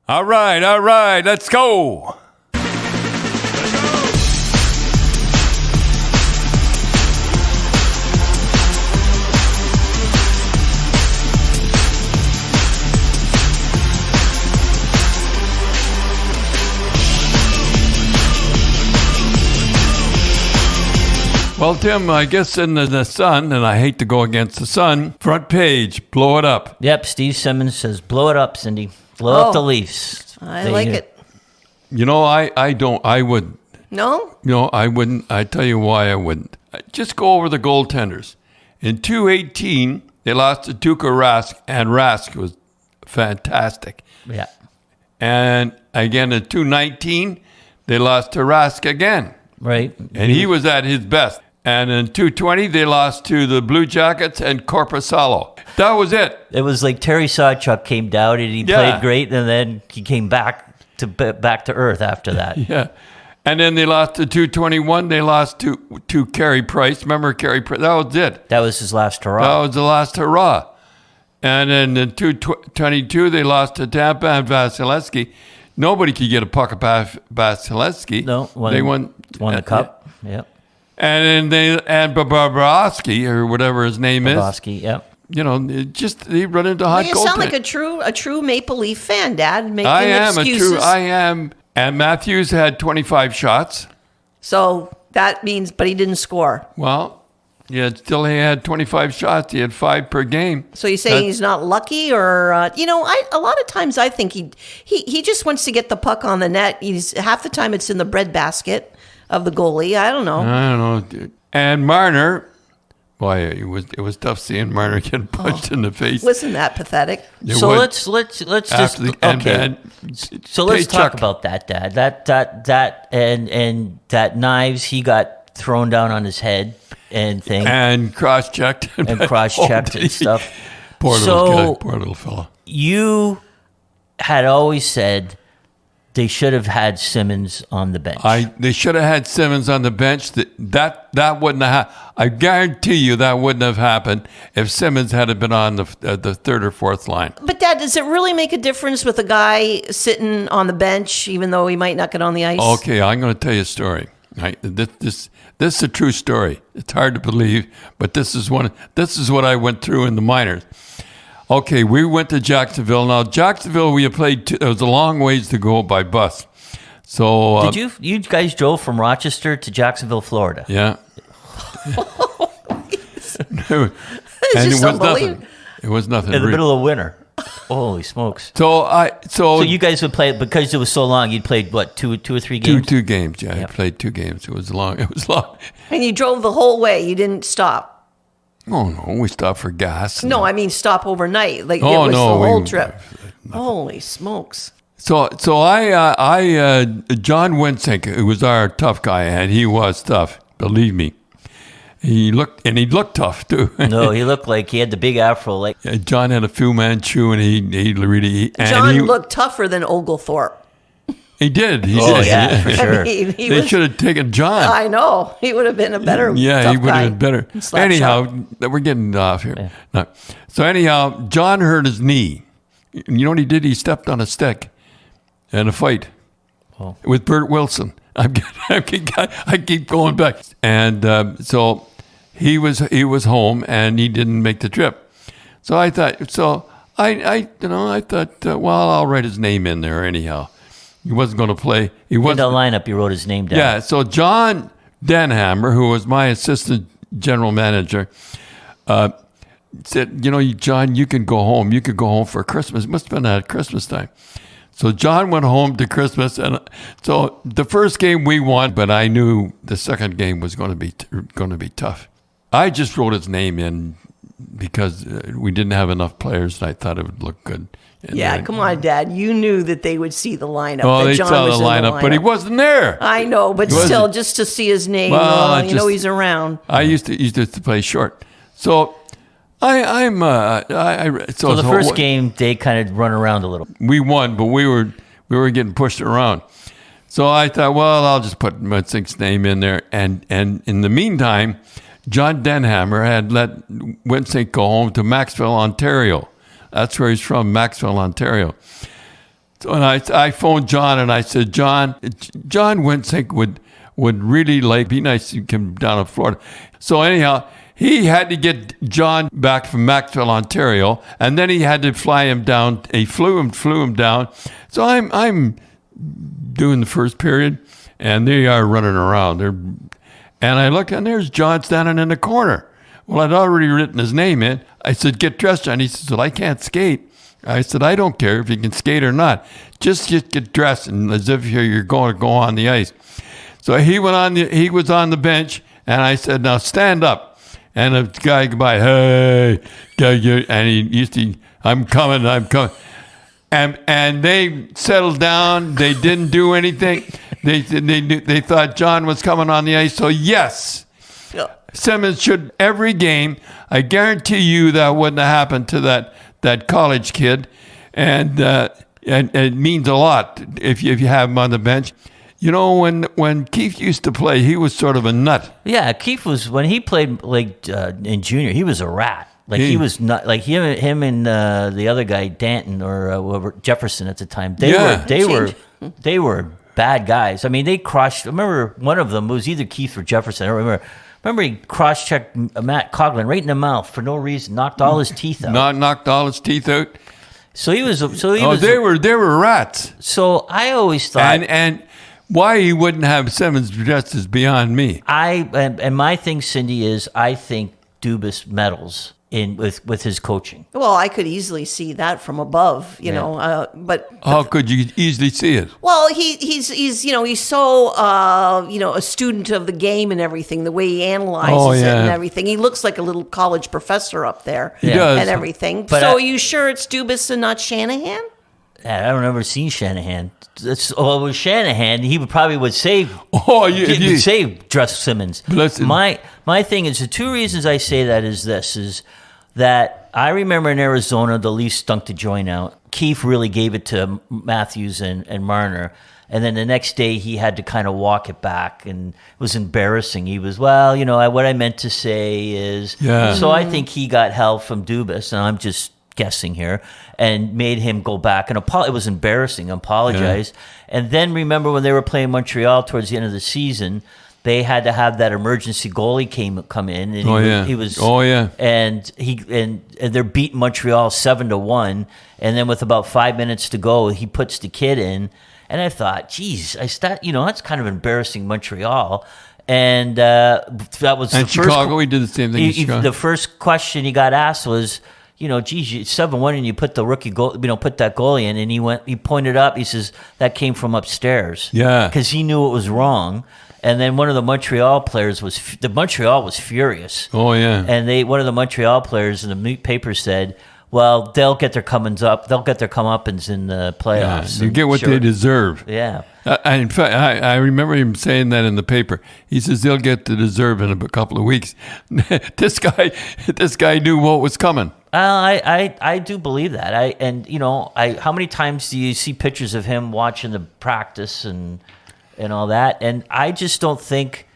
All right, let's go. Well, Tim, I guess in the Sun, and I hate to go against the Sun, front page, blow it up. Yep, Steve Simmons says, blow it up, Cindy. Blow up the Leafs. I like it. You know, I don't. I wouldn't. No? No, I wouldn't. I tell you why I wouldn't. Just go over the goaltenders. In 218, they lost to Tuukka Rask, and Rask was fantastic. Yeah. And again, in 219, they lost to Rask again. Right. And he was at his best. And in 220, they lost to the Blue Jackets and Korpisalo. That was it. It was like Terry Sawchuk came down and he played great, and then he came back to earth after that. Yeah. And then they lost to 221. They lost to Carey Price. Remember Carey Price? That was it. That was his last hurrah. That was the last hurrah. And then in 222, they lost to Tampa and Vasilevsky. Nobody could get a puck past Vasilevsky. No. They won the cup. Yep. And then Bobrovsky, or whatever his name Bobrovsky, yep. You know, they run into hot goaltending. You sound like a true Maple Leaf fan, Dad. Making excuses. I am. And Matthews had 25 shots. So that means, but he didn't score. Well, yeah, still he had 25 shots. He had 5 per game. So you're saying he's not lucky, or a lot of times I think he just wants to get the puck on the net. Half the time it's in the breadbasket of the goalie. I don't know. Dude. And Marner, boy, it was tough seeing Marner get punched in the face. Wasn't that pathetic? So let's just okay. So let's talk about that, Dad. That and that knives he got thrown down on his head and thing and cross-checked and stuff. Poor little fella. You had always said they should have had Simmons on the bench. They should have had Simmons on the bench. That wouldn't have happened. I guarantee you that wouldn't have happened if Simmons had been on the third or fourth line. But Dad, does it really make a difference with a guy sitting on the bench, even though he might not get on the ice? Okay, I'm going to tell you a story. This is a true story. It's hard to believe, but this is what I went through in the minors. Okay, we went to Jacksonville. Now, Jacksonville, we had played. It was a long ways to go by bus. So did you guys drove from Rochester to Jacksonville, Florida? Yeah. And it was nothing. It was nothing. In the middle of winter. Holy smokes! So you guys would play, because it was so long. You'd played what, two or three games? Two games. Yeah, yep. I played 2 games. It was long. And you drove the whole way. You didn't stop. Oh no, we stopped for gas. No, I mean stop overnight. Like it was the whole trip. Holy smokes! So I John Winsink, who was our tough guy, and he was tough. Believe me. He looked tough too. No, he looked like he had the big afro. Like John had a Fu Manchu, and he really. John looked tougher than Oglethorpe. He did. Yeah, for sure. They should have taken John. I know. He would have been a better. Yeah, he would have been better. Anyhow, we're getting off here. Yeah. No. So anyhow, John hurt his knee. You know what he did? He stepped on a stick in a fight with Bert Wilson. I keep going back, and so he was home, and he didn't make the trip. So I thought, well, I'll write his name in there anyhow. He wasn't going to play. In the lineup, you wrote his name down. Yeah. So John Denhammer, who was my assistant general manager, said, John, you can go home. You could go home for Christmas. It must have been at Christmas time. So John went home to Christmas, and so the first game we won, but I knew the second game was going to be tough. I just wrote his name in because we didn't have enough players, and I thought it would look good. Yeah, come on, Dad. You knew that they would see the lineup. Oh, they saw the lineup, but he wasn't there. I know, but still, just to see his name, he's around. I used to play short, so so the first game they kind of run around a little. We won, but we were getting pushed around. So I thought, well, I'll just put Winsink's name in there, and in the meantime, John Denhammer had let Winsink go home to Maxville, Ontario. That's where he's from, Maxville, Ontario. So and I phoned John and I said, John Winsink would really be nice to come down to Florida. So anyhow, he had to get John back from Maxwell, Ontario, and then he had to fly him down. He flew him down. So I'm doing the first period, and they are running around. And I look, and there's John standing in the corner. Well, I'd already written his name in. I said, get dressed, John. He said, well, I can't skate. I said, I don't care if you can skate or not. Just get dressed, and as if you're going to go on the ice. So he was on the bench, and I said, now stand up. And the guy goodbye, hey, and he used to, I'm coming. And they settled down. They didn't do anything. They thought John was coming on the ice. So yes, Simmons should every game. I guarantee you that wouldn't have happened to that college kid, and it means a lot if you have him on the bench. You know, when Keith used to play, he was sort of a nut. Yeah, Keith was, when he played in junior, he was a rat. He was not like him and the other guy Danton or Jefferson at the time. They were bad guys. I mean, they crushed. I remember one of them was either Keith or Jefferson. I don't remember. Remember, he cross-checked Matt Coughlin right in the mouth for no reason, knocked all his teeth out. Knocked all his teeth out. They were rats. So I always thought, and why he wouldn't have Simmons dressed is beyond me. And my thing, Cindy, is I think Dubas meddles with his coaching. Well, I could easily see that from above, you know. But how could you easily see it? Well, he's so a student of the game and everything. The way he analyzes it and everything, he looks like a little college professor up there. He does. And everything. But are you sure it's Dubas and not Shanahan? I don't ever seen Shanahan. With Shanahan, he would say, say dress Simmons. My thing is, the two reasons I say that is that I remember in Arizona, the Leafs stunk the joint out. Keefe really gave it to Matthews and Marner. And then the next day he had to kind of walk it back, and it was embarrassing. He was, what I meant to say is, so I think he got hell from Dubas, and I'm just guessing here, and made him go back and apologize. It was embarrassing. Apologize. Yeah. And then remember when they were playing Montreal towards the end of the season, they had to have that emergency goalie come in, and he was and they're beating Montreal 7-1, and then with about 5 minutes to go, he puts the kid in, and I thought, geez, that's kind of embarrassing Montreal. And that was and Chicago. He did the same thing. The first question he got asked was, geez, 7-1, and you put the rookie goal, put that goalie in, and he pointed up. He says that came from upstairs. Yeah, because he knew it was wrong. And then one of the Montreal players was furious. Oh yeah, and one of the Montreal players in the paper said, well, they'll get their comeuppance in the playoffs. Yeah, you get what they deserve. Yeah. In fact, I remember him saying that in the paper. He says they'll get the deserve in a couple of weeks. This guy knew what was coming. I do believe that. How many times do you see pictures of him watching the practice and all that? And I just don't think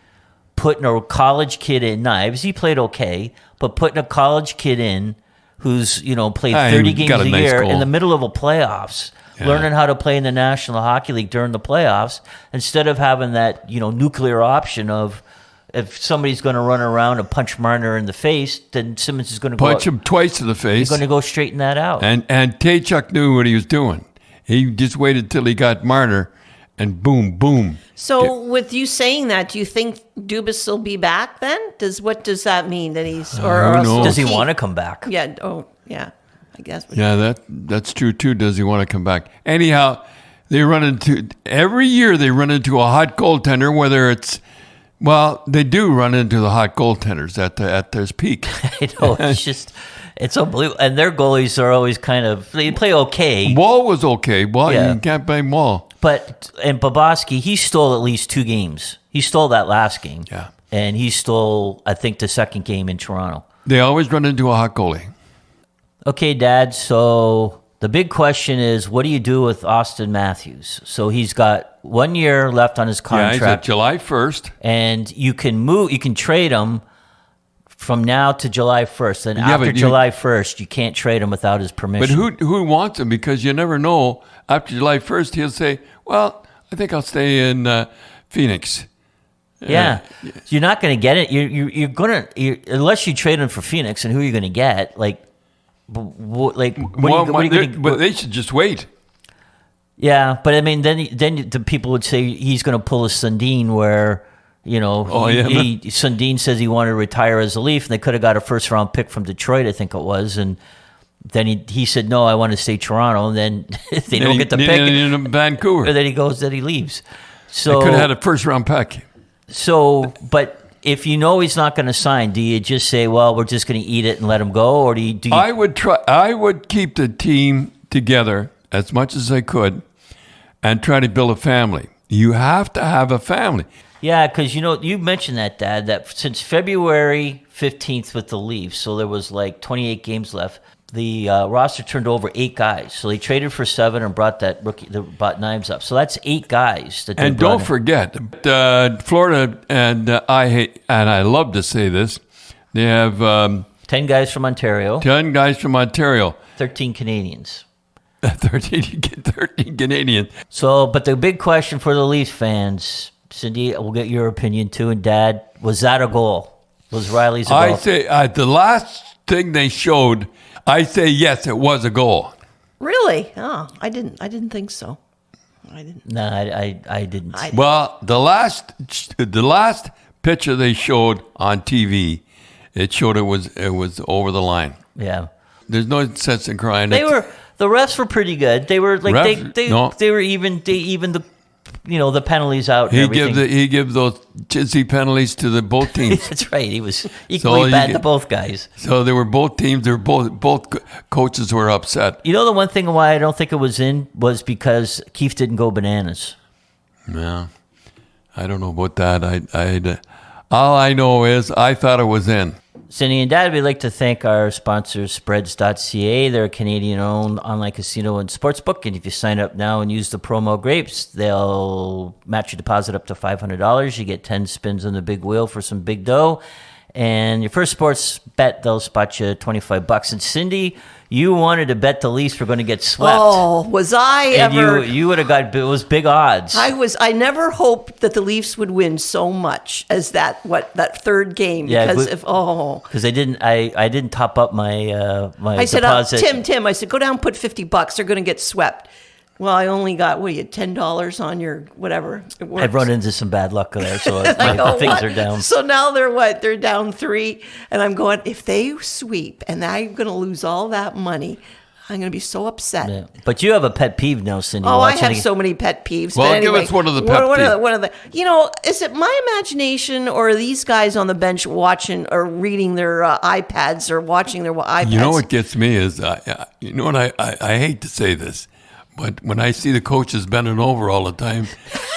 putting a college kid in, Knives, he played okay, but putting a college kid in who's, played 30 games a year in the middle of a playoffs, learning how to play in the National Hockey League during the playoffs, instead of having that, nuclear option of, if somebody's going to run around and punch Marner in the face, then Simmons is going to punch him twice in the face. He's going to go straighten that out. And Taychuk knew what he was doing. He just waited till he got Marner, and boom, boom. So with you saying that, do you think Dubas will be back then? What does that mean that he's does he want to come back? Yeah. Oh, yeah. I guess. Yeah, that's true too. Does he want to come back? Anyhow, every year they run into a hot goaltender, whether it's. Well, they do run into the hot goaltenders at their peak. I know, it's unbelievable. And their goalies are always they play okay. Wall was okay. Well, you can't blame Wall. And Bobrovsky, he stole at least 2 games. He stole that last game. Yeah. And he stole, I think, the second game in Toronto. They always run into a hot goalie. Okay, Dad, so the big question is, what do you do with Austin Matthews? So he's got 1 year left on his contract. Yeah, he's at July 1st. And you can trade him from now to July 1st. And after July 1st, you can't trade him without his permission. But who wants him? Because you never know. After July 1st, he'll say, well, I think I'll stay in Phoenix. Yeah. You're not going to get it. You're going to, unless you trade him for Phoenix, and who are you going to get? What are you going to But they should just wait. Yeah, but I mean, then the people would say he's going to pull a Sundin where, Sundin says he wanted to retire as a Leaf, and they could have got a first-round pick from Detroit, I think it was, and then he said, no, I want to stay Toronto, and then they don't get the pick. In Vancouver. Or then he leaves. So they could have had a first-round pick. So, but if you know he's not going to sign, do you just say, well, we're just going to eat it and let him go, or do you? I would keep the team together as much as I could and try to build a family. You have to have a family. Yeah, because, you mentioned that, Dad, that since February 15th with the Leafs, so there was 28 games left, the roster turned over 8 guys. So they traded for 7 and brought that rookie, brought Knives up. So that's 8 guys. And don't forget, Florida, and I love to say this, they have 10 guys from Ontario. 10 guys from Ontario. 13 Canadians. 13 Canadians. So, but the big question for the Leafs fans, Cindy, we'll get your opinion too, and Dad, was that a goal? Was Riley's a goal? I say the last thing they showed, I say yes, it was a goal. Really? Oh, I didn't think so. I didn't. No, I didn't. Well, the last picture they showed on TV, it showed it was over the line. Yeah. There's no sense in crying. The refs were pretty good. They were they were even the penalties out. He gave those chintzy penalties to both teams. That's right. He was equally bad to both guys. So they were both teams. They were both coaches were upset. The one thing why I don't think it was in was because Keefe didn't go bananas. Yeah, I don't know about that. All I know is I thought it was in. Cindy and Dad, we'd like to thank our sponsors, Spreads.ca. They're a Canadian-owned online casino and sportsbook. And if you sign up now and use the promo GRAPES, they'll match your deposit up to $500. You get 10 spins on the big wheel for some big dough. And your first sports bet, they'll spot you $25. And Cindy, you wanted to bet the Leafs were going to get swept. Oh, was I and ever? You would have got, it was big odds. I never hoped that the Leafs would win so much as that third game. Yeah, because they didn't. I didn't top up my I said, deposit. Tim, I said, go down and put $50. They're going to get swept. Well, I only got $10 on your whatever. I've run into some bad luck there, so my things are down. So now they're down 3, and I'm going, if they sweep and I'm going to lose all that money, I'm going to be so upset. Yeah. But you have a pet peeve now, Cindy. Oh, I have so many pet peeves. Well, but anyway, give us one of the pet peeves. One of the, is it my imagination or are these guys on the bench watching or reading their iPads or watching their iPads? You know what gets me is, I hate to say this, but when I see the coaches bending over all the time,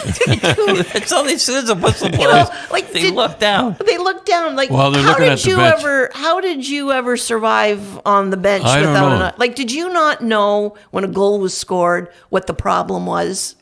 it's all they see is a whistle blows. They look down. They look down. Well, they're looking at the bench. How did you ever survive on the bench I without don't know. did you not know when a goal was scored what the problem was?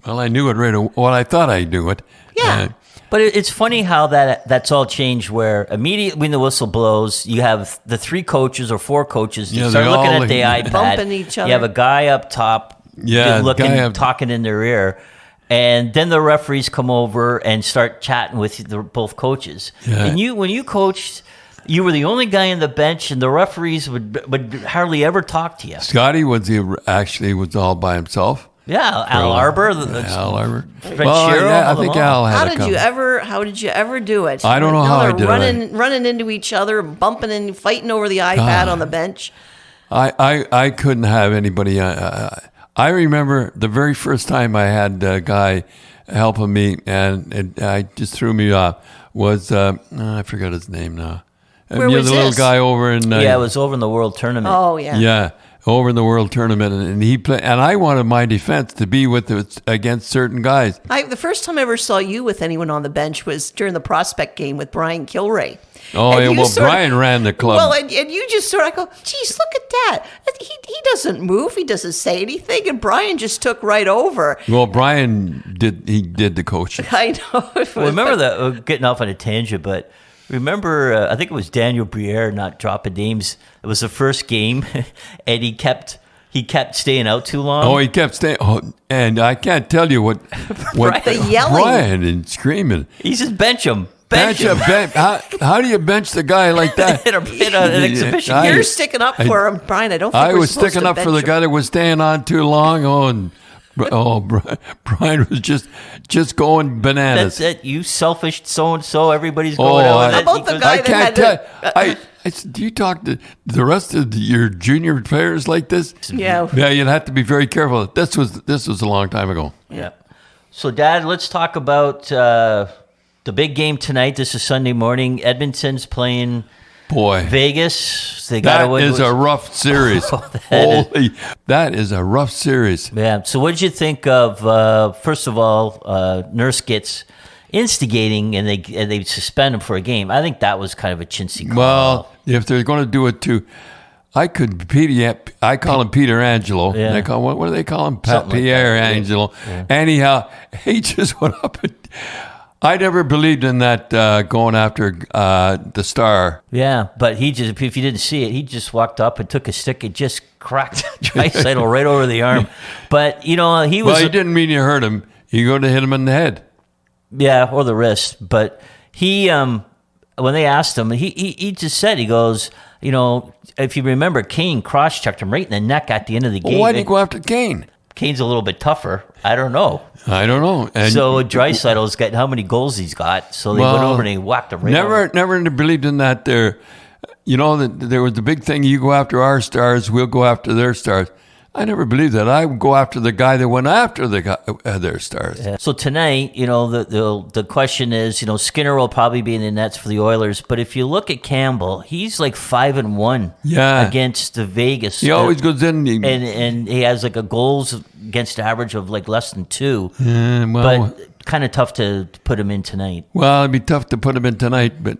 Well, I knew it right away. Well, I thought I knew it. Yeah. But it's funny how that's all changed where immediately when the whistle blows, you have the 3 coaches or 4 coaches that start looking at the iPad. Bumping each other. You have a guy up top talking in their ear. And then the referees come over and start chatting with both coaches. Yeah. And when you coached, you were the only guy on the bench, and the referees would hardly ever talk to you. Scotty was all by himself. Yeah, Al Arbor. Al Arbor. I think Al had How did you ever do it? I don't know how I did it. Running into each other, bumping and fighting over the iPad on the bench. I couldn't have anybody. I remember the very first time I had a guy helping me, and I just threw me off, was, I forgot his name now. Where was the little guy over in... it was over in the World Tournament. Oh, yeah. Yeah, over in the World Tournament, and he played, and I wanted my defense to be against certain guys. The first time I ever saw you with anyone on the bench was during the prospect game with Brian Kilray. Oh, yeah, well, Brian ran the club. Well, and you just sort of go, geez, look at that. He doesn't move. He doesn't say anything. And Brian just took right over. Well, Brian did the coaching. I know. Well, remember that, getting off on a tangent, but Remember, I think it was Daniel Briere not dropping names. It was the first game, and he kept staying out too long. Oh, he kept staying. Oh, and I can't tell you what the yelling. Brian and screaming. He says, bench him. How do you bench the guy like that? in an exhibition. You're sticking up for him, Brian. I don't think I was sticking up for the guy that was staying on too long. Brian was just going bananas. That's it. You selfish so-and-so. Everybody's going out. How about the guy that had do you talk to the rest of your junior players like this? Yeah. Yeah, you'd have to be very careful. This was a long time ago. Yeah. So, Dad, let's talk about the big game tonight. This is Sunday morning. Edmonton's playing Vegas. That is a rough series. That is a rough series. Yeah. So what did you think of, first of all, Nurse gets instigating and they suspend him for a game? I think that was kind of a chintzy call. Well, if they're going to do it too, I call him Peter Angelo. Yeah. They call, what do they call him? like Pierre that. Angelo. Yeah. Anyhow, he just went up and I never believed in that going after the star. Yeah, but if you didn't see it, he just walked up and took a stick and just cracked Draisaitl right over the arm. But, he was... Well, he didn't mean to hurt him. He going to hit him in the head. Yeah, or the wrist. But he, when they asked him, he just said, he goes, if you remember, Kane cross-checked him right in the neck at the end of the game. Well, why did he go after Kane? Kane's a little bit tougher. I don't know. And so Draisaitl's got how many goals he's got. So they went over and they whacked him right over. Never believed in that there. There was the big thing, you go after our stars, we'll go after their stars. I never believed that. I would go after the guy that went after their stars. Yeah. So tonight, the question is, Skinner will probably be in the nets for the Oilers. But if you look at Campbell, he's like 5-1 against the Vegas. He always goes in. And he has like a goals against average of like less than 2. But kind of tough to put him in tonight. Well, it'd be tough to put him in tonight. But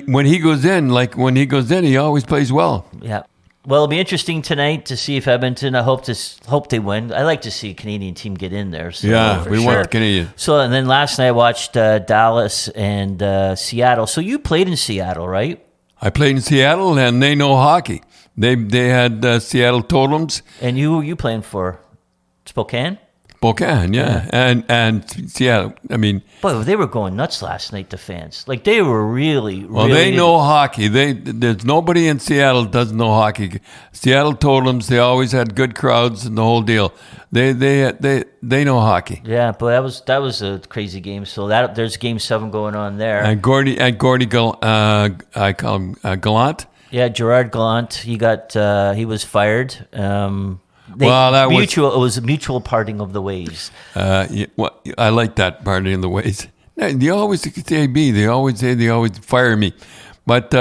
when he goes in, he always plays well. Yeah. Well, it'll be interesting tonight to see if Edmonton. I hope they win. I like to see a Canadian team get in there. So, want Canadian. So, and then last night I watched Dallas and Seattle. So you played in Seattle, right? I played in Seattle, and they know hockey. They had Seattle Totems. And you playing for Spokane? Spokane, yeah. And Seattle. I mean, boy, they were going nuts last night. The fans, like they were really. Well, they know hockey. There's nobody in Seattle that doesn't know hockey. Seattle Totems. They always had good crowds and the whole deal. They know hockey. Yeah, but that was a crazy game. So there's Game 7 going on there. And Gordy, I call him Gallant. Yeah, Gerard Gallant. He was fired. It was a mutual parting of the ways. I like that parting of the ways. They always say me. They always fire me. But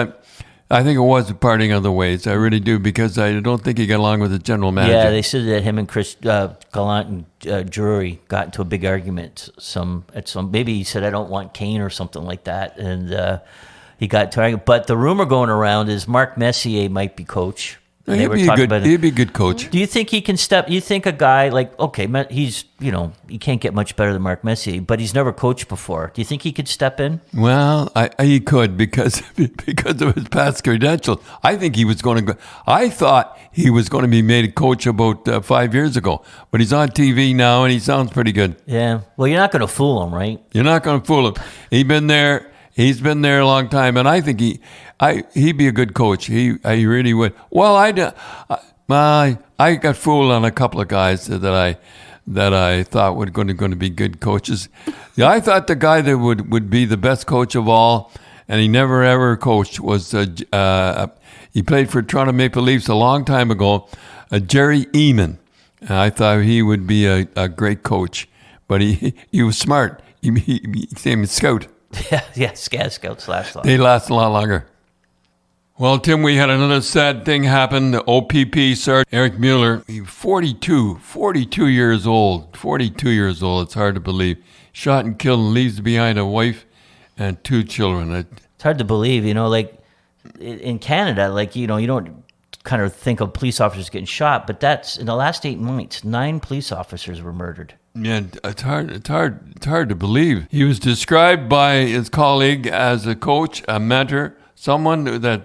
I think it was a parting of the ways. I really do, because I don't think he got along with the general manager. Yeah, they said that him and Chris Gallant and Drury got into a big argument. Maybe he said, I don't want Kane or something like that. And he got tired. But the rumor going around is Marc Messier might be coach. He'd be a good coach. Do you think he can step? You think a guy he's he can't get much better than Marc Messier, but he's never coached before. Do you think he could step in? Well, he could because of his past credentials. I think he was going to go. I thought he was going to be made a coach about 5 years ago, but he's on TV now and he sounds pretty good. Yeah. Well, you're not going to fool him, right? You're not going to fool him. He's been there a long time, and I think he'd be a good coach. He really would. Well, I got fooled on a couple of guys that I thought were going to be good coaches. Yeah, I thought the guy that would be the best coach of all, and he never ever coached, was he played for Toronto Maple Leafs a long time ago, Jerry Eman. I thought he would be a great coach, but he was smart. He became a scout. Yeah, scouts last long. They last a lot longer. Well, Tim, we had another sad thing happen. The OPP Sergeant Eric Mueller, 42 years old. 42 years old. It's hard to believe. Shot and killed and leaves behind a wife and 2 children. It's hard to believe, like in Canada, you don't kind of think of police officers getting shot, but that's in the last 8 months, 9 police officers were murdered. Yeah, it's hard to believe. He was described by his colleague as a coach, a mentor, someone that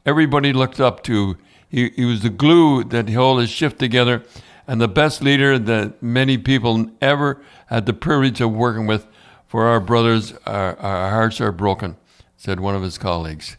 everybody looked up to. He was the glue that held his shift together, and the best leader that many people ever had the privilege of working with. For our brothers, our hearts are broken, said one of his colleagues.